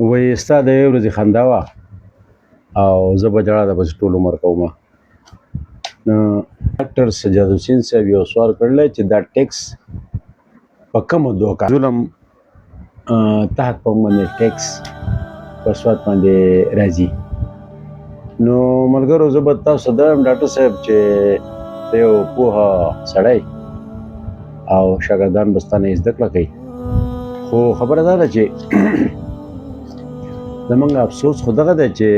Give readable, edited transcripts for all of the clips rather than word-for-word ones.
وایي ستا د یوې ورځې خندا وه او زه به ژړا د پسې ټول عمر کومه. نو ډاکټر سجاد حسین صاحب یو سوال کړلی چې دا ټیکس په کومو دوکه ظلم تحت په موږ باندې ټیکس په سواد باندې راځي. نو ملګرو زه به تاسو ته دا وایم ډاکټر صاحب چې ته یو پوهه سړی او شاګردان به ستا نه زده کړه کوي، خو خبره دا ده چې زمونږ افسوس خو دغه دی چې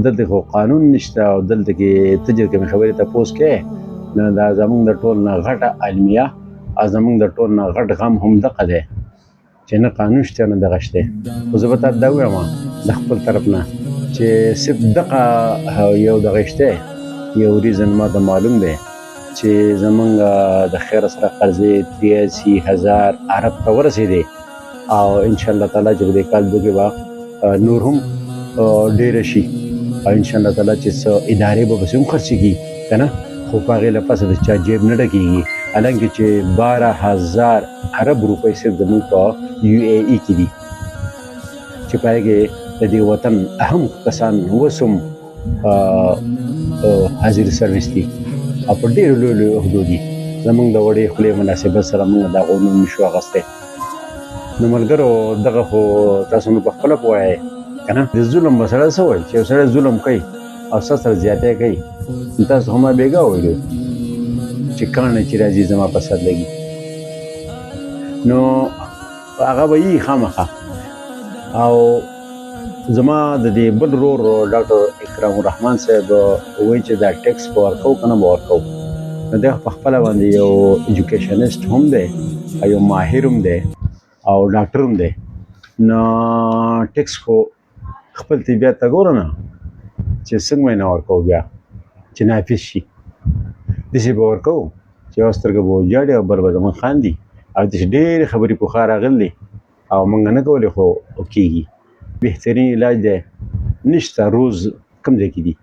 دلته خو قانون نشته او دلته کې ته چې کومې خبرې تپوس کوې نو دا زمونږ د ټول نه غټه المیه او زمونږ د ټول نه غټ غم هم دغه دی چې نه قانون شته نه دغه شته. خو زه به تا دا ووایم د خپل طرف نه چې صرف دغه یو دغه شته یو ریزن ما ته معلوم دی چې زمونږ د خیر سره قرضې 83,000 ارب ته ورسېدې او انشاءالله تعالی چې په دې کال کې به نور هم ډېره شي او انشاءالله تعالی چې څه ادارې به پسې هم خرڅېږي که نه، خو په هغې له پسه د چا جیب نه ډکېږي. حالانکې چې 12,000 ارب روپۍ صرف زموږ په UAE کې دي چې په هغې کې د دې وطن اهم کسان اوس هم حاضر سروس دي او په ډېرو لویو لویو عهدو دي. زموږ د وړې خولې مناسبت سره موږ د هغو نوم نشو اخیستی. نو ملګرو دغه خو تاسو نو په خپله پوهیئ که نه، د ظلم به سړی څه وایي چې یو سړی ظلم کوي او ستا سره زیاتی کوي نو تاسو خو ما بېګا ویلو چې کاڼی چې راځي زما په سر لګي، نو هغه به یي خامخا. او زما د دې بل ورور ډاکټر اکرام الرحمن صاحب وایي چې دا ټیکس به ورکوو که نه به ورکوو. نو دی په خپله باندې یو ایجوکیشنسټ هم دی او یو ماهر هم دی او ډاکټر هم دی. نو ټیکس خو خپل طبیعت ته ګوره نه چې څنګه به یې نه ورکوو بیا چې نافظ شي، داسې به ورکوو چې یوه سترګه به وجاړي او بل به زموږ خاندي او داسې ډېرې خبرې پخوا راغلي او موږ نه کولې خو کېږي. بهترین علاج دی نشته روز کوم ځای کې دي،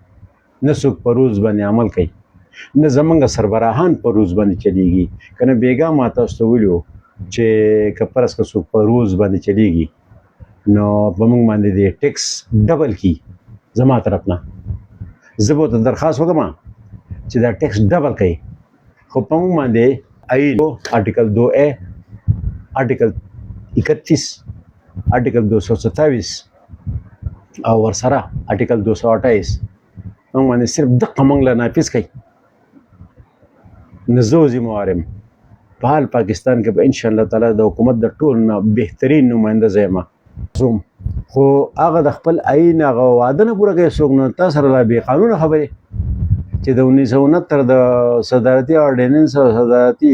نه څوک په روز باندې عمل کوي، نه زمونږ سربراهان په روز باندې چلیږي. که نه بېګا ما تاسو ته ویلي وو چې که فرض که څوک په روز باندې چلیږي نو په موږ باندې د ټیکس ډبل کي. زما طرف نه زه به ورته درخواست وکړم چې دا ټیکس ډبل کوي، خو په موږ باندې آئین آرټیکل 2A آرټیکل 31 آرټیکل 227 او ورسره آرټیکل 228 موږ باندې صرف دغه موږ له نافظ کوي. نو زه ذموار یم په حال پاکستان کې به انشاءالله تعالی د حکومت د ټول نه بهترین نماینده زه یم زوم، خو هغه د خپل آئین هغه وعده نه پوره کوي څوک. نو تا سره لا بې قانونه خبرې چې د 1969 د صدارتي آرډیننس او صدارتي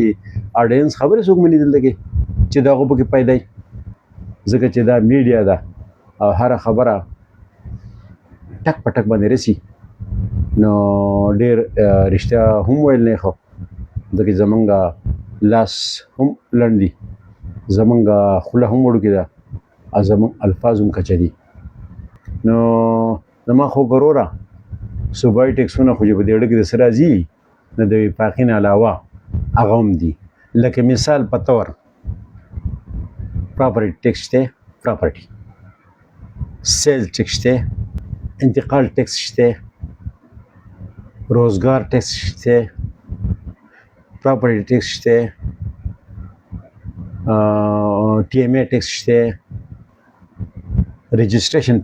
آرډیننس خبرې څوک مني دلته کې چې د هغو پکې پیدا وي، ځکه چې دا میډیا ده او هره خبره ټک په ټک باندې رسي. نو ډېر رښتیا هم ویل نه ښه ځکه زمونږ لاس هم لنډ دي، زمونږ خوله هم وړوکې ده او زمونږ الفاظ هم کچه دي. نو زما خو وروره صوبایي ټیکسونه خو چې په دې اړه کې د څه راځي نو د وفاقي نه علاوه هغه هم دي. لکه مثال په طور پراپرټي ټیکس شته، پراپرټي سیل ټیکس شته، انتقال ټیکس شته، روزګار ټیکس شته، پراپرټي ټیکس شته، TMA ټیکس شته، رجسټریشن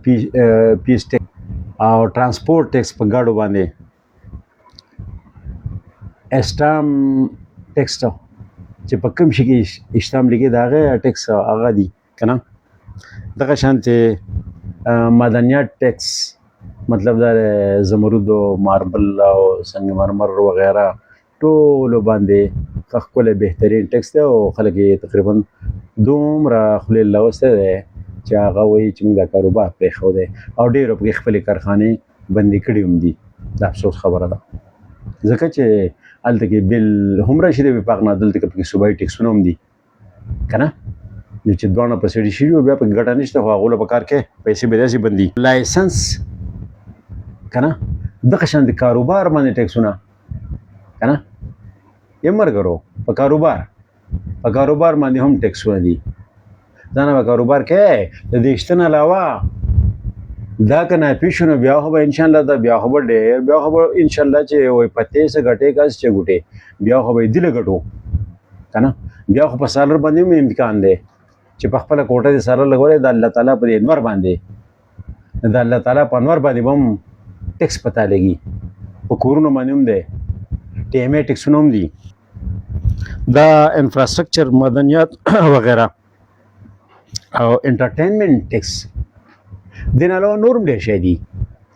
فیس ټیکس او ترانسپورټ ټیکس په ګاډو باندې، اسټام ټیکس چې په کوم شي کې اسټام لګي د هغه ټیکس هغه دي که نه. دغه شانتې معدنیات ټیکس مطلب دا زمرود او ماربل او سنگ مرمر وغیره ټولو باندې ښکلی بهترین ټیکس دی او خلک یې تقریبا دومره خولې لوستی دی چې هغه وایي چې موږ دا کاروبار پرېښودی او ډېرو پکې خپلې کارخانې بندې کړي هم دي. د افسوس خبره ده ځکه چې هلته کې بل هم راشي د وفاق نه، دلته کې پکې صوبایي ټیکسونه هم دي که نه. نو چې دواړه په سړي شوي وي بیا پکې ګټه نشته، خو هغو له په کار کې پیسې به داسې بندي. لایسنس که نه دغه شان د کاروبار باندې ټیکسونه که نه یم ملګرو په کاروبار باندې هم ټیکسونه دي ځان به کاروبار کوي د دې شتن علاوه دا کنه پیښونه بیا خو به ان شاء الله دا بیا خو به ډېر بیا خو به ان شاء الله چې وای پته سه غټه کاس چې ګټه بیا خو به دل غټو کنه بیا خو په سالر باندې هم امکان دی چې په خپل کوټه دې سره لګولې د الله تعالی په انور باندې د الله تعالی په انور باندې هم ټیکس پتا لګي په کورونو باندې هم دی ټیمه ټیکسونه هم دي دا انفراستراکچر مدنیات وغیرہ او انټرټینمنټ ټیکس دین علاوه نورم ډېر شي دي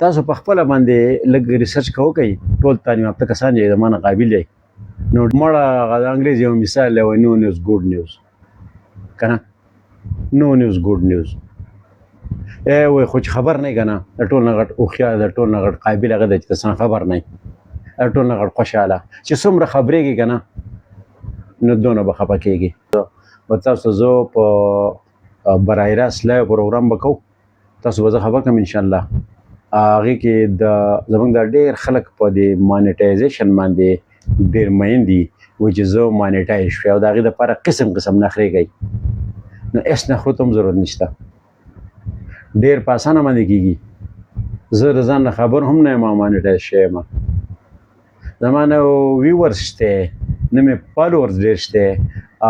تاسو په خپل باندې لږ ریسرچ کوئ ټول تعلیم یافته کسان چې زمانه قابل دي نو مړه د انګریزي یو مثال دی نو نیوز ګډ نیوز کنه نو نیوز ګډ نیوز وای خو خبر نه کنه د ټول نه غټ او خیال د ټول نه غټ قابل هغه د تاسو خبر نه ټول نه غټ خوشاله چې څومره خبرېږي کنه نو دونه به خپه کېږي و تاسو زه په برای راست لایو پروګرام وکړو تاسو به زه خبر کوم ان شاء الله هغې کې د زموږ د ډېر خلک په دې مانیټایزیشن باندې ډېر مین دي وایي چې زه مانیټایز شوی او د هغې دپاره قسم قسم نخرې کوي نو هېڅ نخرو ته هم ضرورت نشته ډېر په اسانه باندې کېږي زه د ځان نه خبر هم نه یم مانیټایز شوی یم زما نه ویورز شته نه مې فالوورز ډېر شته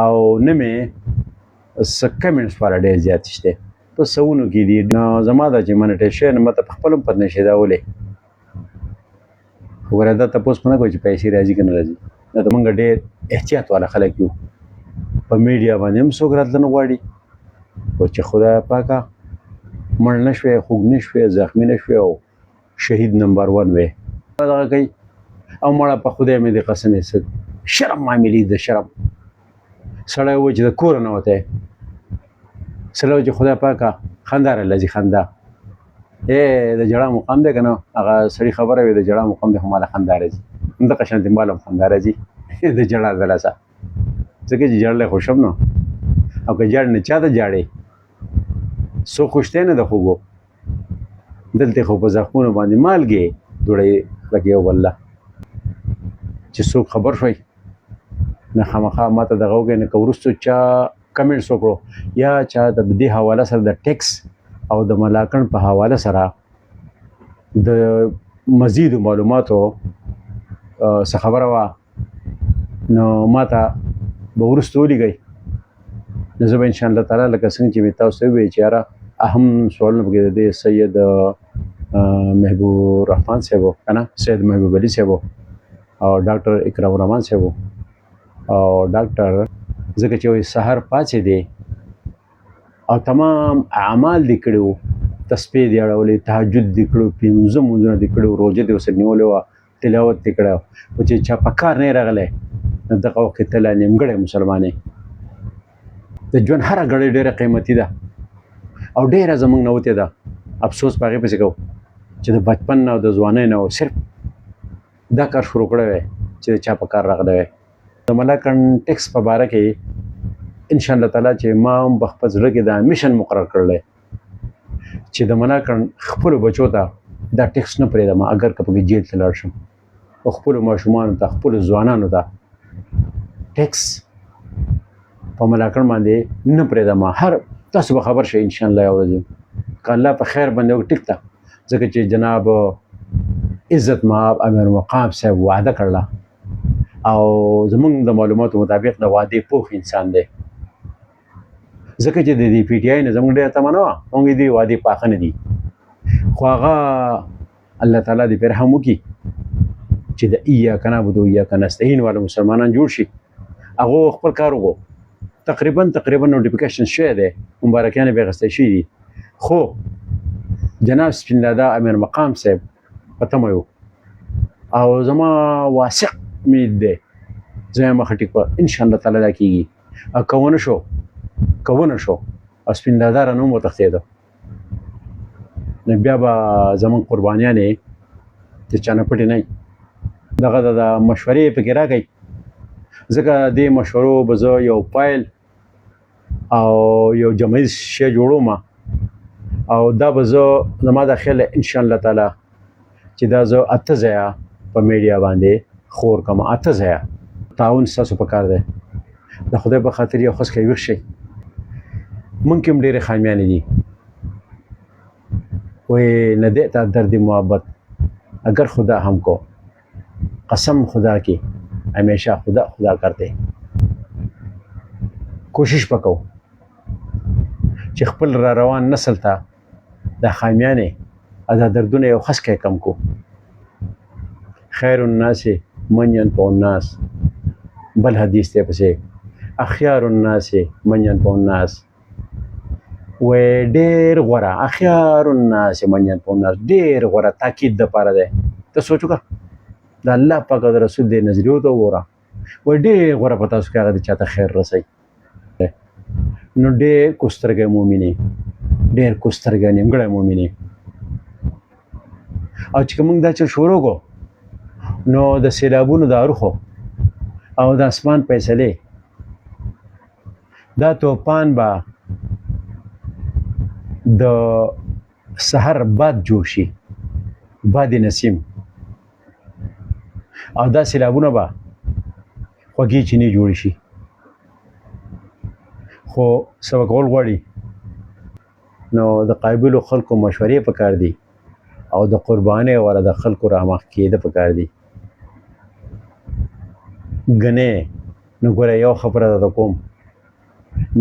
او نه مې څه کمنټس والا ډېر زیات شته په سونو کې دي نو زما دا چې مانیټایز شوی نو ماته په خپل هم پته نه شي دا ولې وګوره دا تپوس مه نه کوئ چې پیسې راځي که نه راځي دا ته موږ ډېر احتیاط والا خلک یو په میډیا باندې هم څوک راتله نه غواړي خو چې خدای پاکه مړ نه شوې خوږ نه شوې زخمي نه شوې او شهید نمبر 1 وې دغه کوي او مړه په خدای مې د قسم یې شرم معاملې د شرم سړی وایي چې د کوره نه وتی سړی وایي چې خدای پاکه خندا راله ځي خندا د ژړا مقام دی که نه هغه سړي خبره وي د ژړا مقام دی خو ماله خندا راځي همدغه شانتې ماله هم خندا راځي د ژړا د لاسه ځکه چې ژړلی خو شم نو او که ژاړ نه چا ته ژاړې څوک خو شتی نه د خوږو دلته خو په زخمونو باندې مالګې دوړی خلک یو بل له چې څوک خبر شوی نه خامخا ماته دغه وکړئ نه که وروستو چا کمنټس وکړو یا چا د دې حواله سره د ټیکس او د ملاکنډ په حواله سره د مزید معلوماتو څه خبره وه نو ماته به وروسته ولیږئ نو زه به انشاءالله تعالی لکه څنګه چې مې تاسو ته وویل چې یاره اهم سوالونه پکې د دې سید محبوب رحمان صاحب که نه سید محبوب علي صاحب او ډاکټر اکرام الرحمن صاحب او ډاکټر ځکه چې وایي سحر پاڅېدې او تمام اعمال دې کړي وو تسبیح دې اړولې تهجد دې کړی وو 15 لمونځونه دې کړي وو روژه دې ورسره نیولې وه تلاوت دې کړی وو خو چې چا په کار نه یې راغلی نو دغه وخت کې ته لا نیمګړی مسلمان یې د ژوند هره ګړۍ ډېره قیمتي ده او ډېره زموږ نه وتې ده افسوس په هغې پسې کوو چې د بچپن نه او د ځوانۍ نه صرف دا کار شروع کړی وی چې د چا په کار راغلی وی د ملاکنډ ټیکس په باره کې انشاءالله تعالی چې ما هم په خپل زړه کې دا میشن مقرر کړلی چې د ملاکنډ خپلو بچو ته دا ټیکس نه پرېږدم اگر که پکې جیل ته لاړ شم او خپلو ماشومانو ته خپلو ځوانانو ته ټیکس په ملاکنډ باندې نه پرېږدم هر تاسو به خبر شئ انشاءالله یو ورځ که الله په خیر باندې وکړي ټیک ده ځکه چې جناب عزت مآب امیر مقام صاحب وعده کړله او زمونږ د معلوماتو مطابق د وعدې پوخ انسان دی ځکه چې د دې پی ټي آی نه زموږ ډېره تمه نه وه موږ دې وعدې پاخه نه دي خو هغه الله تعالی دې پرې رحم وکړي چې د ایاک نعبد و ایاک نستعین والا مسلمانان جوړ شي هغو خپل کار وکړو تقریبا نوټیفیکیشن شوی دی مبارکیانې بې اخیستی شوي دي خو جناب سپین لاده امیر مقام صاحب په تمه یو او زما واسع امید دی زه یم مخه ټیک په انشاءالله تعالی دا کېږي او که ونه شو او سپین لاده رانه هم وتښتېده نو بیا به زموږ قربانیانې د چا نه پټې نه وي دغه د مشورې پکې راکئ ځکه دې مشورو به زه یو فایل او یو جمعیز شی جوړوم او دا به زه زما د خیال انشاءالله تعالی چې دا زه 8 ځایه په میډیا باندې خور کوم 8 ځایه تعاون ستاسو په کار دی د خدای په خاطر یو خس کوي ویښ شئ مونږ کې هم ډېرې خامیانې دي وی نہ دیتا درد محبت اگر خدا ہم کو قسم خدا کی ہمیشہ خدا خدا کرتے کوشش وکړو چې خپل را روان نسل ته دا خامیانې او دا دردونه یو خسکی کم کو خیر الناس من ينفع الناس بل حدیث دی پسې اخیار الناس من ينفع الناس و ډېر غوره اخیار الناس من ينفع الناس ډېر غوره تاکید دپاره دی ته سوچ وکړه د الله پاک او د رسول د نظریو ته وګوره و ډېر غوره په تاسو کې هغه د چاته خیر رسوي نو ډېر کوسترګی مومنې ډېر کوسترګی نیمګړی مومنې او چې موږ دا چل شروع کړو نو د سیلابونو د اروخو او د اسمان فیصلې دا توپان به د سحر باد جوړ شي باد نسیم او دا سیلابونه به خوږې چینې جوړ شي خو سبا کول غواړي نو د قابلو خلکو مشورې پکار دي او د قربانۍ ولا د خلکو رامخ کېده پکار دي ګنې نو ګوره یو خبره درته کوم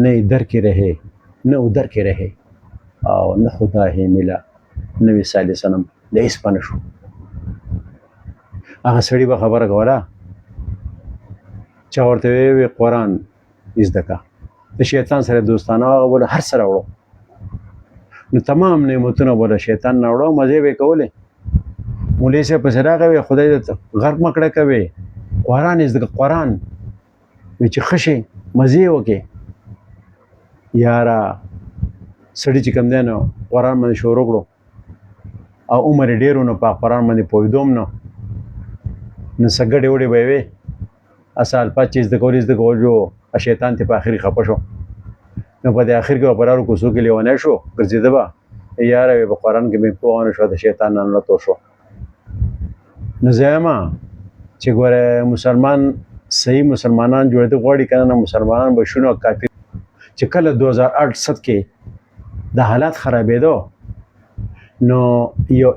نه ادھر کې رہے نه ادھر کې رہے او نه خدا هی ملا نبی صلی الله علیه وسلم د هیڅ پنه شو هغه سړي به خبره کوله چا ورته وی قرآن زده کا د شیطان سره دوستانه هغه بوله هر سره وړو نو تمام نعمتونه بوله شیطان نه وړو مزې به یې کولې مولوي صاحب پسې راغی خدای دې غرق مکړه کوي قرآن زده قرآن وی چې ښه شي مزې وکړې یاره سړي چې کوم دی نو قرآن باندې شروع کړو او عمر یې ډېر و نو په قرآن باندې پوهېدو هم نه نو څه ګډې وډې به یې وې اصل الفاظ چې زده کول جو شیطان ته په آخر خفه شو نو په دې آخر کې به پرارو کوڅو کې لیونی شو ګرځېده به یاره وی په قرآن کې مې پوه نه شو د شیطان نه ننوتو شو نو زه یم چې ګوره مسلمان صحیح مسلمانان جوړېدل غواړي که نه مسلمانان به شونو کافر چې کله 2008 کې د حالات خرابېدو نو یو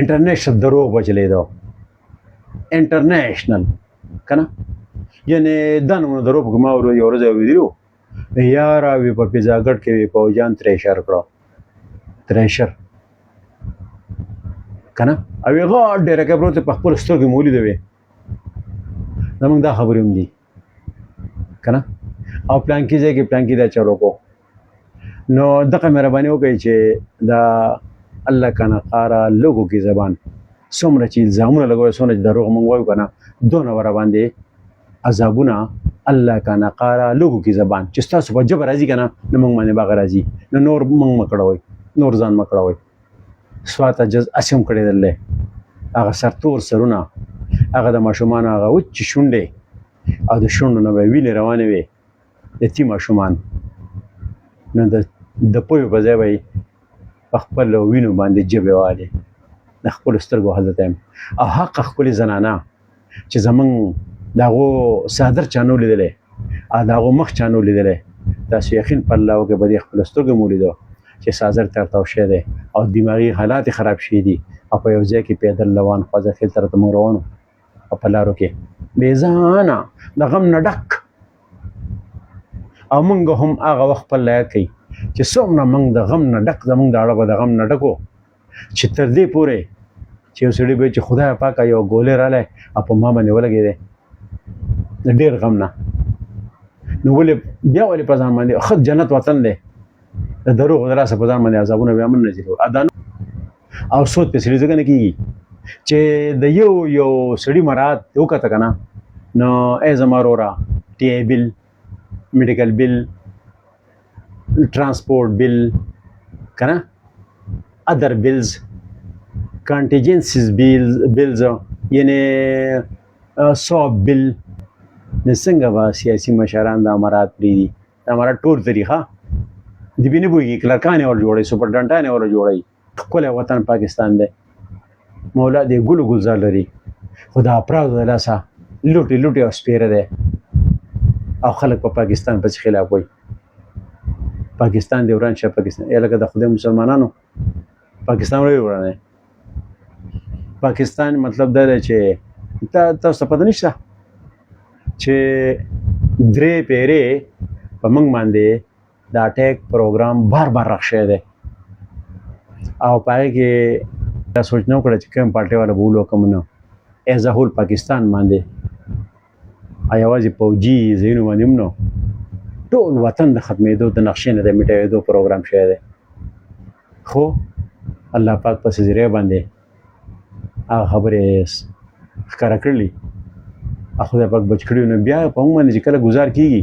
انټرنیشنل دروغ به چلېدو انټرنیشنل که نه یعنې دا نومونه دروغ پکې ما یو ورځ اورېدلي وو یاره وي په پیزاګډ کې وي پوجان ترېشر کړو ترېشر که نه او یې غاټ ډېرکۍ پروت په خپلو سترګو مې ولیده وې زموږ دا خبرې هم دي که نه او پلانکي ځای کې پلانکي دا چل وکړو نو دغه مهرباني وکړئ چې دا الله کا نقاره لوګو کې زبان څومره چې الزامونه لګوي څومره چې دروغ موږ وایو که نه دونه ور باندې عذابونه الله کا نقاره لوګو کې زبان چې ستاسو په ژبه راځي که نه نو موږ باندې به هغه راځي نو نور موږ مه کړوئ نور ځان مه کړوئ سواته جز اسې هم کړېدل دی هغه سرتور سرونه هغه د ماشومانو هغه وچې شونډې او د شونډو نه به وینې روانې وې یتیم ماشومان نو د پویو په ځای به یې په خپل وینو باندې جبې والې د خپلو سترګو حضرت یم او حقه ښکلې زنانه چې زمونږ د هغو صادر چا نه و لیدلی او د هغو مخ چا نه و لیدلی تاسو یقین په الله وکړئ په دې خپلو سترګو مو ولیدو چې صادر ترتاو شوی دی او دماغي حالات یې خراب شوي دي او په یو ځای کې پیدل روان خوځه خیل طرف ته موږ روانو او په لارو کې بې ځانه د غم نه ډک او موږ هم هغه وخت خپل لایق کوي چې څومره موږ د غم نه ډک زموږ د اړه به د غم نه ډکو چې تر دې پورې چې یو سړي به چې خدای پاکه یو ګولۍ رالی او په ما باندې ولګېدی د ډېر غم نه نو ولې بیا ولې په ځان باندې ښه جنت وطن دی د دروغو د لاسه په ځان باندې عذابونه بیا من نظیر او سود په سړي ځکه نه کېږي چې د یو سړي مراعات وکته که نه نو ای زما وروره ټي آی بل میډیکل بل ټرانسپورټ بل که نه ادر بلز کانټیجنسیز بلز یعنې سواب بل نو څنګه به سیاسي مشران دا مراعات پرېږدي دا مراعات ټول طریقه د بې نه پوهېږي کلرکان یې ور جوړوي سپرډنټان یې ور جوړوي ښکلی وطن پاکستان دی مولا دې ګلو ګلزار لري خو د افرادو د لاسه لوټې او سپېره دی او خلک په پاکستان پسې خلاف وایي پاکستان دی وران شه پاکستان لکه د خدای مسلمانانو پاکستان ولې ورانه پاکستان مطلب دا دی چې تاسو پته نشته چې درې پیرې په موږ باندې د اټیک پروګرام بار راغ شوی دی او په هغې کې دا سوچ نه وکړه چې کوم پارټۍ والا به ولو کوم نه ایز ا هول پاکستان باندې یوازې پوجي ځایونو باندې هم نه ټول وطن د ختمېدو د نقشې نه د میټېدو پروګرام شوی دی خو الله پاک په ذریعه باندې هغه خبرې ښکاره کړلي خدای پاک بچ کړي نو بیا په موږ باندې چې کله ګزار کېږي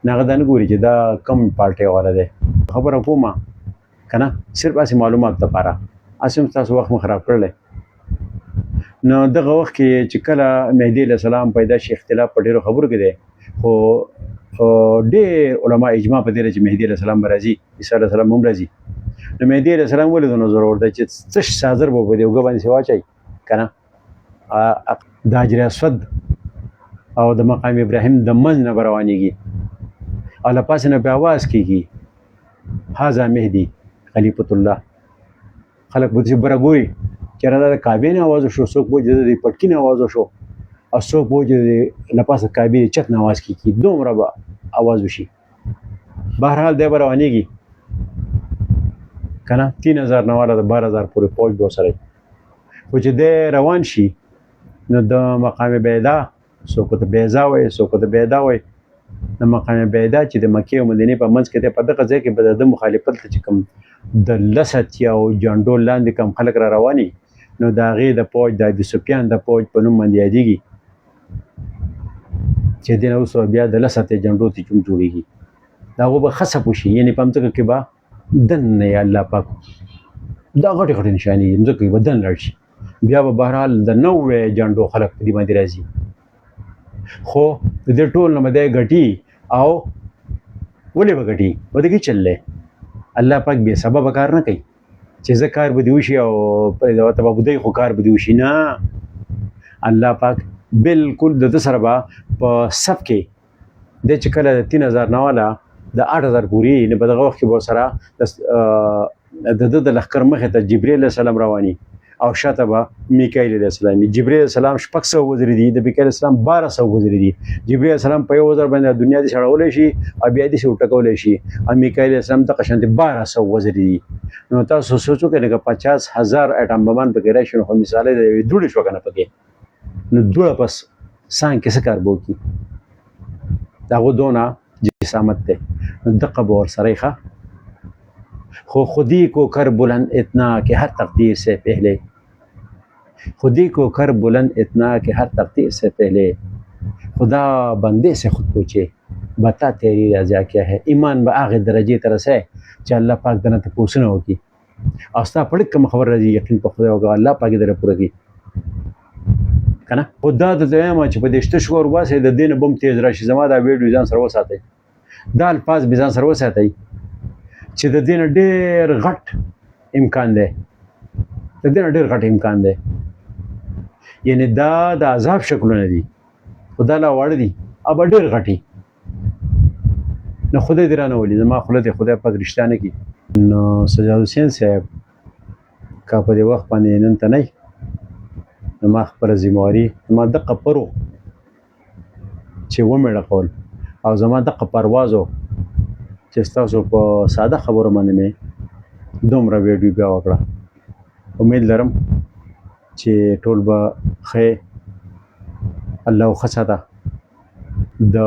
نو هغه دا نه ګوري چې دا کم پارټۍ والا دی خبره کومه که نه صرف هسې معلومات دپاره هسې هم ستاسو وخت مو خراب کړلی نو دغه وخت کې چې کله مهدي علیه السلام پیدا شي اختلاف په ډېرو خبرو کې دی خو ډېر علما اجماع په دې لري چې مهدي علیه السلام به راځي عیسی علیه السلام هم راځي نو مهدي علیه السلام ولې دونه ضرور دی چې تش څادر به په دې اوږه باندې واچوي که نه د حجر اسود او د مقام ابراهیم د منځ نه به روانېږي او له پاسه نه به اواز کېږي هذا مهدي خلیفة الله خلک به داسې بره ګوري چېرې دا د کعبې نه اواز وشو څوک به وایي د پټکي نه اواز وشو او څوک به وایي د له پاسه کعبې د چت نه اواز کېږي دومره به اواز وشي بهرحال دی به روانېږي که نه 3000 نه والا د 12000 پورې فوج به ورسره وي خو چې دی روان شي نو د مقام بیدا څوک ورته بیضا وایي څوک ورته بیدا وایي د مقام بیدا چې د مکې او مدینې په منځ کې دی په دغه ځای کې به د مخالفت ته چې کوم د 10 اتیاو جنډو لاندې کم خلک را رواني نو د هغې د فوج د ابي سفیان د فوج په نوم باندې یادېږي چې دې نه وروسته بیا د 10 اتیا جنډو ته چوم جوړېږي د هغو به خصب وشي یعنې په مځکه کې به دننه یې الله پاک دا غټې غټې نشانې مځکه کې به دن لاړ شي بیا به بهرحال د 90 جنډو خلک په دې باندې راځي خو د دې ټول نه به دی ګټي او ولې به ګټي ودې چل دی الله پاک بې سببه کار نه کوي چې زه کار به دې وشي او ورته به بودی خو کار به دې وشي نه الله پاک بالکل د ده سره به په صف کې دی چې کله د 3000 نه والا د 8000 پورې نه په دغه وخت کې به ورسره د ده د لښکر مخې ته جبریل علیه السلام رواني او شاته به میکایل علیه السلام جبریل علیه السلام 600 وزرې دي د میکایل علیه السلام 1200 وزرې دي جبریل علیه السلام په یو وزر باندې دنیا دې سړولی شي او بیا دې ورټکولی شي او میکایل علیه السلام دغه شانتې 1200 وزرې دي نو تاسو سوچ وکړئ لکه 50,000 اټم بمان پکې راشي نو خو مثالې د یوې دوړې شوه که نه پکې نو دوړه پس سان کې څه کار به وکړي د هغو دونه جسامت دی نو دقه به ورسره یې ښه خو خودی کو کر بلند اتنا کہ ہر تقدیر سے پہلے خودی کو کر بلند اتنا کہ ہر تقدیر سے پہلے خدا بندے سے خود پوچھے بتا تیری رضا کیا ہے ایمان به هغې درجې ته رسی چې الله پاک دنه تپوسونه وکړي او ستا په ډېر کومه خبره راځي یقین په خدای وکړه الله پاک یې دله پوره کړي که نه خو دا درته وایم چې په دې شته شو ورباسئ د دې نه بم تیز راشي زما دا ویډیو ځان سره وساتئ دا الفاظ به ځان سره وساتئ چې د دې نه ډېر غټ امکان دی د دې نه ډېر غټ امکان دی یعنې دا د عذاب شکلونه دي خو دا لا واړه دي او به ډېر غټي نو خدای دې رانه ولي زما خوله دې خدای پاک رښتیا نه کړي نو سجاد حسین صاحب که په دې وخت باندې نن ته نه نو ما خپله ذمهواري زما دقه پرو چې ومېړه کول او زما دقه پرواز و چې ستاسو په ساده خبرو باندې مې دومره ویډیو بیا وکړه امید لرم چې ټول به ښه الله ښه ساته د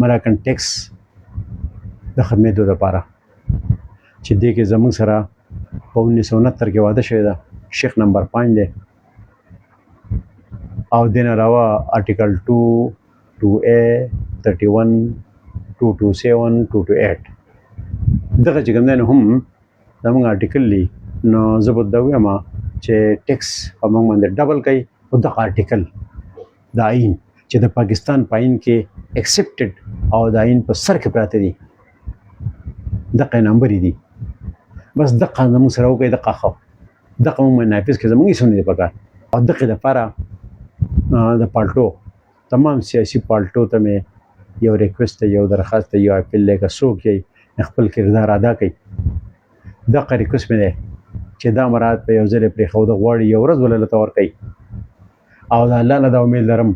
مراکن ټیکس د خدمېدو دپاره چې دې کې زموږ سره په 1969 کې واده شوی ده شیخ نمبر 5 دی او دې نه علاوه آرټیکل 2 2A 31 227 228 دغه چې کوم دی نو هم زموږ آرټیکل دی نو زه به دا ووایم چې ټیکس په موږ باندې ډبل کوي خو دغه آرټیکل د آئین چې د پاکستان په آئین کې ایکسپټډ او د آئین په سر کې پراته دي دغه نمبرې دي بس دغه زموږ سره وکړئ دغه ښه دغه موږ نافظ کړي زموږ هېڅ نه دي پکار او دغې دپاره د پالټو تمام سیاسي پالټو ته مې یو ریکویسټ دی یو درخواست دی یو اپیل دی که څوک یې خپل کردار ادا کوي. دغه قسم دی چې دا مراد په یو ځل پرېښوده غواړي یو ورځ ولله ته ورکوي او د الله نه دا امید لرم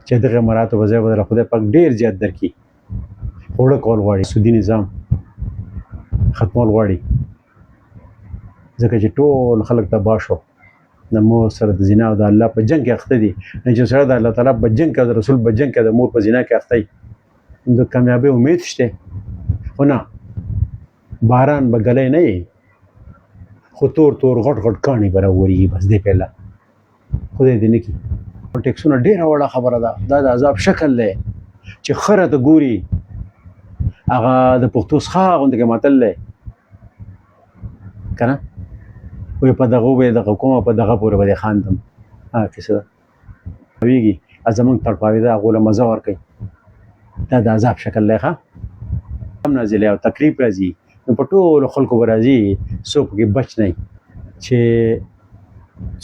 چې دغه مراتو په ځای به درله خدای پاک ډېر زیات درکړي. اوړه کول غواړي، سودي نظام ختمول غواړي، ځکه چې ټول خلک تباه شو د مور سره د زنا او د الله په جنګ کې اخته دي. چې سره د الله تعالی په جنګ کې د رسول په جنګ کې د مور په زنا کې اخته د کامیابۍ امید شته. خو نه، باران به ګلی نه وي خو تور غټ کاڼي به راورېږي. بس دی پهله خدای دې نه کړي. ټیکسونه ډېره وړه خبره ده. دا د عذاب شکل دی چې خره ته ګوري هغه د پښتو څخه غوندې کې متل دی که نه، وایي په دغه به یې دغه کومه په دغه پورې به دې خاندم. هغه کیسه ده ویږي زمونږ تړپاوېده هغو له مزه ورکوي. دا د عذاب شکل دی. ښه هم نازلې او تکلیف راځي نو په ټولو خلکو به راځي، څوک پکې بچ نه وي. چې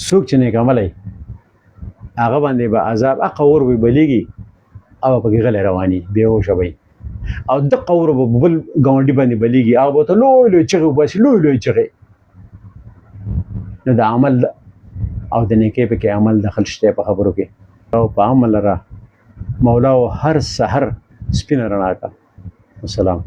څوک چې نیک عملی هغه باندې به عذاب هغه اور به بلیږي او پکې غلی رواني بېهوشه به او دغه اور به بل ګاونډي باندې بلیږي هغه به ورته لوی چغې وباسي، لوی چغې. نو د عمل او د نیکۍ پکې عمل دخل شته په خبرو کې او په عمل را مولا هر سحر سپینه رڼا کا. السلام.